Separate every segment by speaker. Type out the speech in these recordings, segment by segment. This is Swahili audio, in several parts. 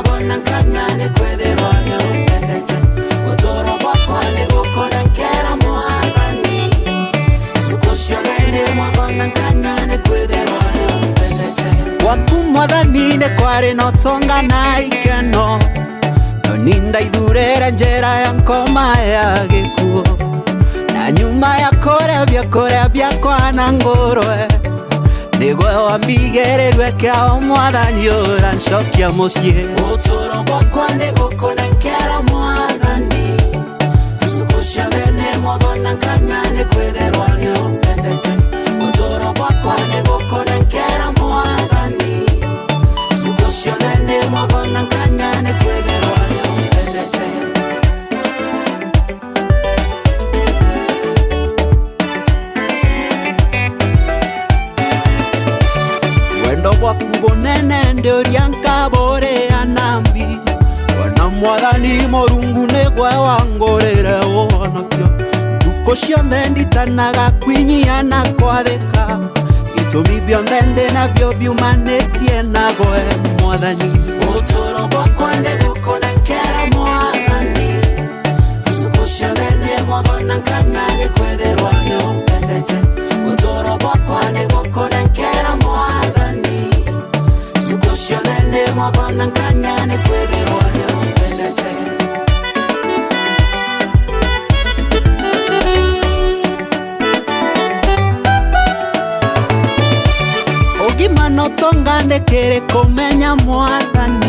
Speaker 1: mwagona kanyane kwethirwa ni upendete utoro bwakwa ni gukora nkera mwathani suku ciothe mwagona kanyane kwithirwa ni upendete gwaku mwathani ni kwari na utonga na ikeno no nindaithurire njira ya nkoma ya gikuo na nyuma ya kurebia kwa na ngurwe nigwe wambigererwe kiao mwathani urancokia mucii utoro bwakwa ni gukora nkera mwathani suku ciothe ni mwagona kanyane kwithirwa ni upendete utoro bwakwa ni gukora nkera mwathani suku ciothe ni mwagona kanyane kwithirwa ni upendete wendo bwaku bunene ndiuria nkaborea nambi ona mwathani Murungu nigwe wangurire wonokio ntuko ciothe nditanaga kwinyia na kwathika gitumi bionthe ndinabio biumanitie nagwe mwathani utoro bwakwa ni gukora nkera mwathani suku ciothe ni mwagona kanyane kwithirwa ni upendete utoro bwakwa ni gukora nkera mwathani suku ciothe ni mwagona kanyane kwithirwa ni upendete ugima no tongane kere kumenya mwathani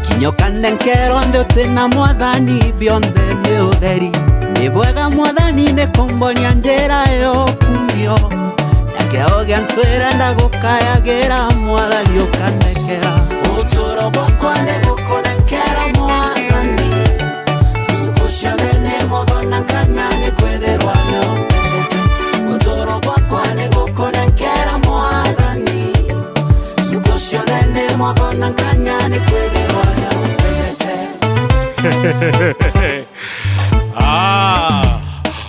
Speaker 1: kinyoka nenkero nthe utina mwathani bionthe ni utheri ni bwega mwathani ni kumbonia njira yo kumio nakeo gia ntwire ndagukayagira mwathani ukanekera utoro bwakwa ni gukora nkera mwathani suku ciothe ni mwagona kanyane kwithirwa ni upendete utoro bwakwa ni gukora nkera mwathani suku ciothe ni mwagona kanyane kwithirwa ni upendete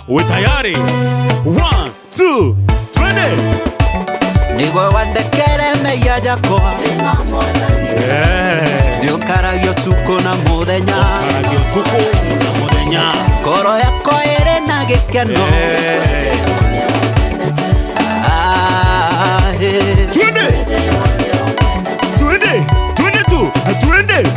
Speaker 2: we tayari 1 2 twende
Speaker 1: nigwe wandekere meya jakwa niukaragio tuko na muthenya ngoro yakwa iri na gikeno
Speaker 2: twende twende twende tu twende